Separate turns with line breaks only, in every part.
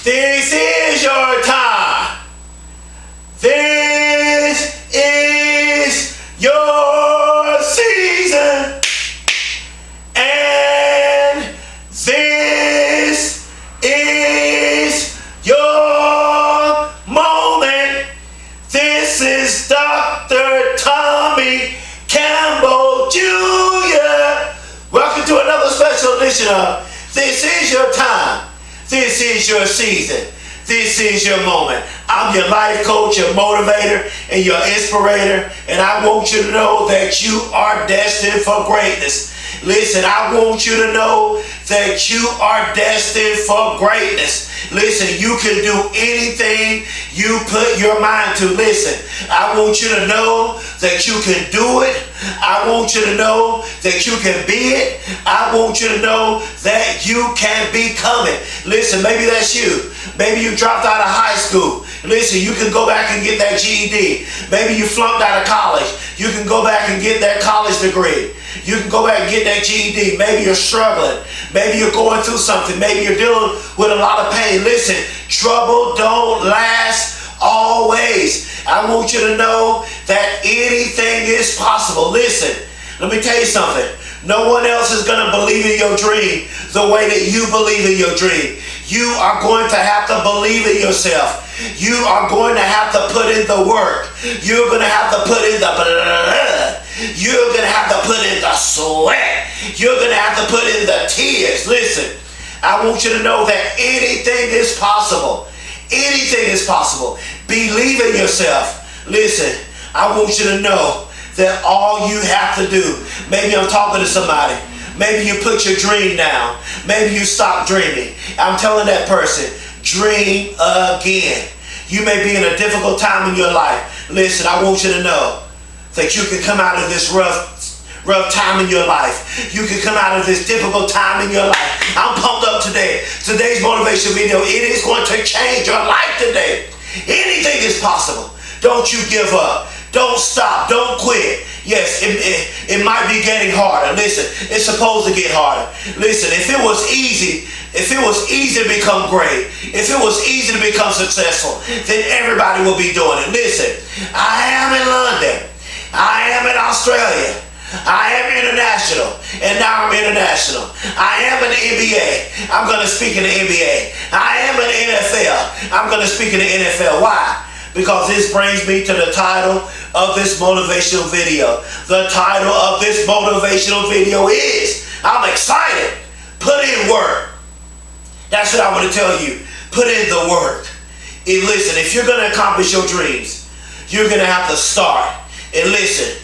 This is your time. This is your season. And this is your moment. This is Dr. Tommy Campbell Jr. Welcome to another special edition of This Is Your Time. This is your season. This is your moment. I'm your life coach, your motivator, and your inspirator. And I want you to know that you are destined for greatness. Listen, I want you to know that you are destined for greatness. Listen, you can do anything you put your mind to. Listen, I want you to know that you can do it. I want you to know that you can be it. I want you to know that you can become it. Listen, maybe that's you. Maybe you dropped out of high school. Listen, you can go back and get that GED. Maybe you flunked out of college. You can go back and get that college degree. You can go back and get that GED. Maybe you're struggling. Maybe you're going through something. Maybe you're dealing with a lot of pain. Listen, trouble don't last always. I want you to know that anything is possible. Listen, let me tell you something. No one else is going to believe in your dream the way that you believe in your dream. You are going to have to believe in yourself. You are going to have to put in the work. You're going to have to put in the blood. You're going to have to put in the sweat. You're going to have to put in the tears. Listen, I want you to know that anything is possible. Anything is possible. Believe in yourself. Listen, I want you to know that all you have to do, maybe I'm talking to somebody, maybe you put your dream down, maybe you stop dreaming. I'm telling that person, dream again. You may be in a difficult time in your life. Listen, I want you to know that you can come out of this rough time in your life. You can come out of this difficult time in your life. I'm pumped up today. Today's motivation video, it is going to change your life today. Anything is possible. Don't you give up. Don't stop. Don't quit. Yes, it might be getting harder. Listen, it's supposed to get harder. Listen, if it was easy to become great, if it was easy to become successful, then everybody will be doing it. Listen, I am in London. I am in Australia. I am international, and now I'm international. I am in the NBA. I'm going to speak in the NBA. I am in the NFL. I'm going to speak in the NFL. Why? Because this brings me to the title of this motivational video. The title of this motivational video is, I'm excited. Put in work. That's what I want to tell you. Put in the work. And listen, if you're going to accomplish your dreams, you're going to have to start. And listen,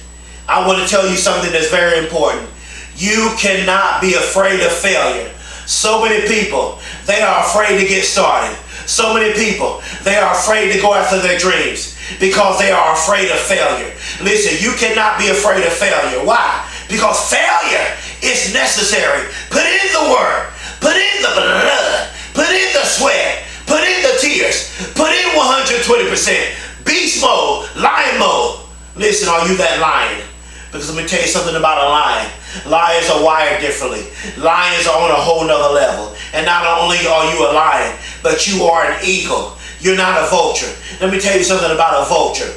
I want to tell you something that's very important. You cannot be afraid of failure. So many people, they are afraid to get started. So many people, they are afraid to go after their dreams because they are afraid of failure. Listen, you cannot be afraid of failure. Why? Because failure is necessary. Put in the work. Put in the blood. Put in the sweat. Put in the tears. Put in 120%. Beast mode. Lion mode. Listen, are you that lion? Because let me tell you something about a lion. Lions are wired differently. Lions are on a whole nother level. And not only are you a lion, but you are an eagle. You're not a vulture. Let me tell you something about a vulture.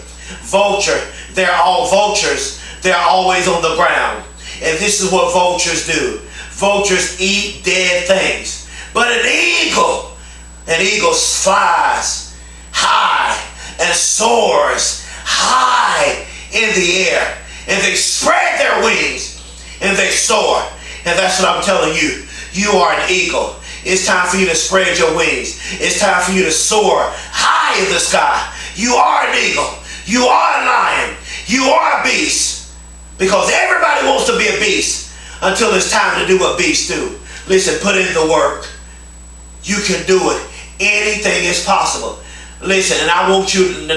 They're all vultures. They're always on the ground. And this is what vultures do. Vultures eat dead things. But an eagle flies high and soars high in the air. And they spread their wings and they soar. And that's what I'm telling you. You are an eagle. It's time for you to spread your wings. It's time for you to soar high in the sky. You are an eagle. You are a lion. You are a beast. Because everybody wants to be a beast until it's time to do what beasts do. Listen, put in the work. You can do it. Anything is possible. Listen, and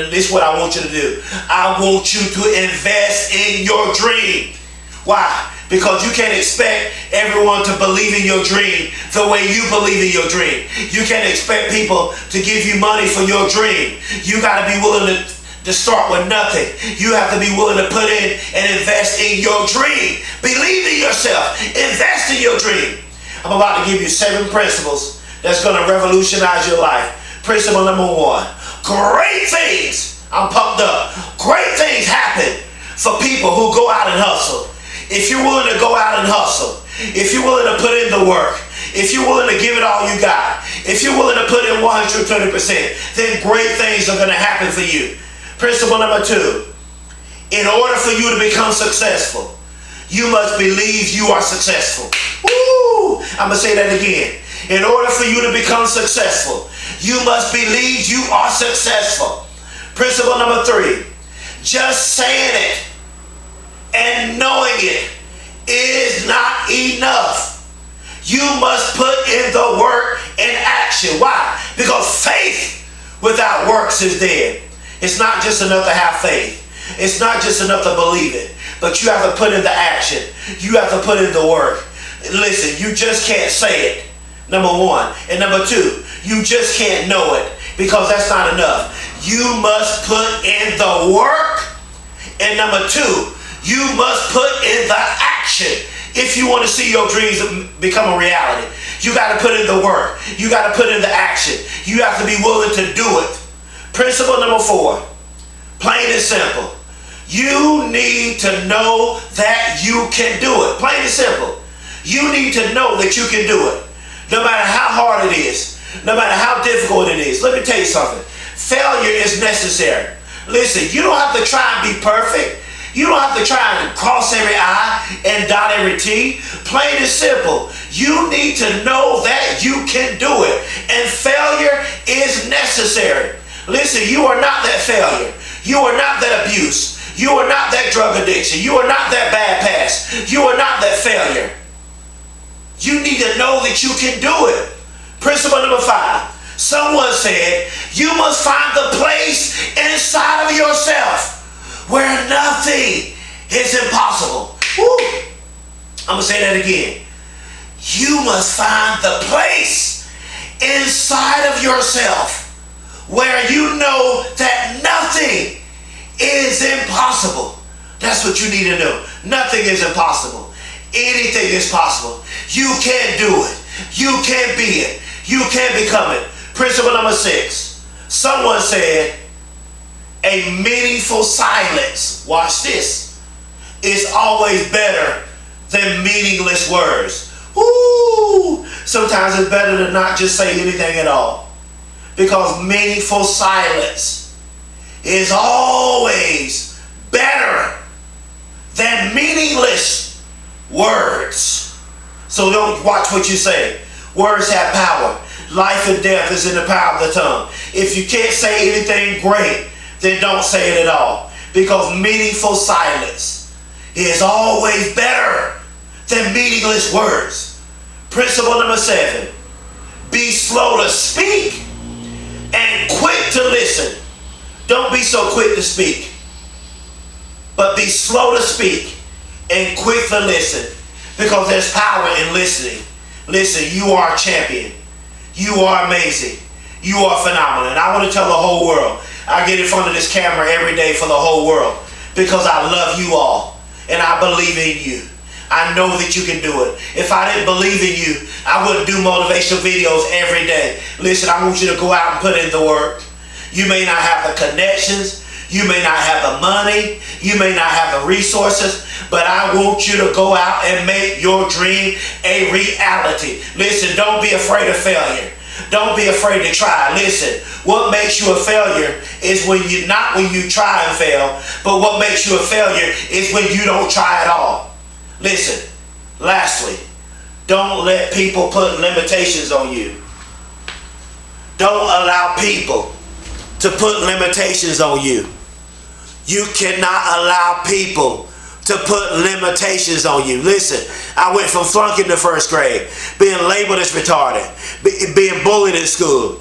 this is what I want you to do. I want you to invest in your dream. Why? Because you can't expect everyone to believe in your dream the way you believe in your dream. You can't expect people to give you money for your dream. You got to be willing to start with nothing. You have to be willing to put in and invest in your dream. Believe in yourself. Invest in your dream. I'm about to give you 7 principles that's going to revolutionize your life. Principle number 1. Great things, I'm pumped up. Great things happen for people who go out and hustle. If you're willing to go out and hustle, if you're willing to put in the work, if you're willing to give it all you got, if you're willing to put in 120%, then great things are going to happen for you. Principle number 2. In order for you to become successful, you must believe you are successful. Woo! I'm going to say that again. In order for you to become successful, you must believe you are successful. Principle number 3. Just saying it and knowing it is not enough. You must put in the work and action. Why? Because faith without works is dead. It's not just enough to have faith. It's not just enough to believe it. But you have to put in the action. You have to put in the work. Listen, you just can't say it. Number 1. And number 2, you just can't know it, because that's not enough. You must put in the work. And number 2, you must put in the action. If you want to see your dreams become a reality, you got to put in the work. You got to put in the action. You have to be willing to do it. Principle number 4, plain and simple. You need to know that you can do it. Plain and simple. You need to know that you can do it. No matter how hard it is, no matter how difficult it is. Let me tell you something. Failure is necessary. Listen, you don't have to try and be perfect. You don't have to try and cross every I and dot every T. Plain and simple. You need to know that you can do it. And failure is necessary. Listen, you are not that failure. You are not that abuse. You are not that drug addiction. You are not that bad past. You are not that failure. You need to know that you can do it. Principle number 5. Someone said, you must find the place inside of yourself where nothing is impossible. Woo. I'm going to say that again. You must find the place inside of yourself where you know that nothing is impossible. That's what you need to know. Nothing is impossible. Anything is possible. You can do it. You can be it. You can become it. Principle number 6. Someone said, a meaningful silence, watch this, is always better than meaningless words. Ooh, sometimes it's better to not just say anything at all, because meaningful silence is always better than meaningless words. So don't watch what you say. Words have power. Life and death is in the power of the tongue. If you can't say anything great, then don't say it at all. Because meaningful silence is always better than meaningless words. Principle number 7. Be slow to speak and quick to listen. Don't be so quick to speak, but be slow to speak and quick to listen, because there's power in listening. Listen, you are a champion. You are amazing. You are phenomenal. And I want to tell the whole world, I get in front of this camera every day for the whole world, because I love you all and I believe in you. I know that you can do it. If I didn't believe in you, I wouldn't do motivational videos every day. Listen, I want you to go out and put in the work. You may not have the connections. You may not have the money. You may not have the resources. But I want you to go out and make your dream a reality. Listen, don't be afraid of failure. Don't be afraid to try. Listen, what makes you a failure is when you not when you try and fail, but what makes you a failure is when you don't try at all. Listen, lastly, don't let people put limitations on you. Don't allow people to put limitations on you. You cannot allow people to put limitations on you. Listen, I went from flunking the first grade, being labeled as retarded, being bullied in school.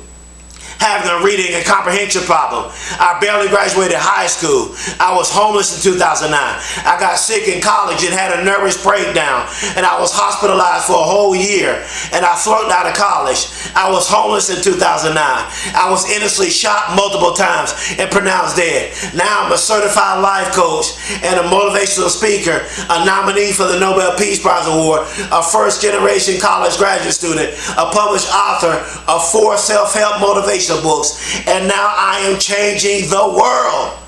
having a reading and comprehension problem. I barely graduated high school. I was homeless in 2009. I got sick in college and had a nervous breakdown, and I was hospitalized for a whole year, and I flunked out of college. I was homeless in 2009. I was innocently shot multiple times and pronounced dead. Now I'm a certified life coach and a motivational speaker, a nominee for the Nobel Peace Prize Award, a first-generation college graduate student, a published author of 4 self-help motivational books, and now I am changing the world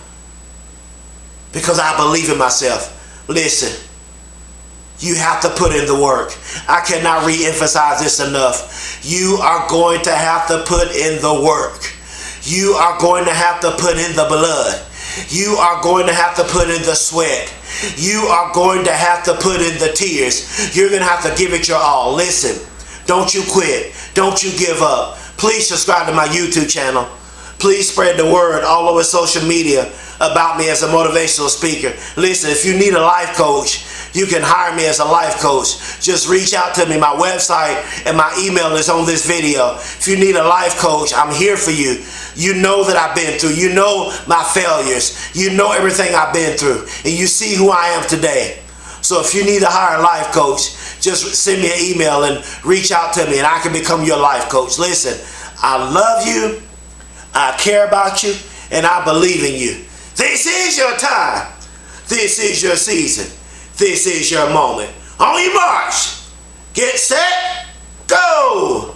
because I believe in myself. Listen, you have to put in the work. I cannot re-emphasize this enough. You are going to have to put in the work. You are going to have to put in the blood. You are going to have to put in the sweat. You are going to have to put in the tears. You're going to have to give it your all. Listen, don't you quit. Don't you give up. Please subscribe to my YouTube channel. Please spread the word all over social media about me as a motivational speaker. Listen, if you need a life coach, you can hire me as a life coach. Just reach out to me. My website and my email is on this video. If you need a life coach, I'm here for you. You know that I've been through. You know my failures. You know everything I've been through. And you see who I am today. So if you need to hire a life coach, just send me an email and reach out to me and I can become your life coach. Listen, I love you. I care about you. And I believe in you. This is your time. This is your season. This is your moment. On your march. Get set. Go.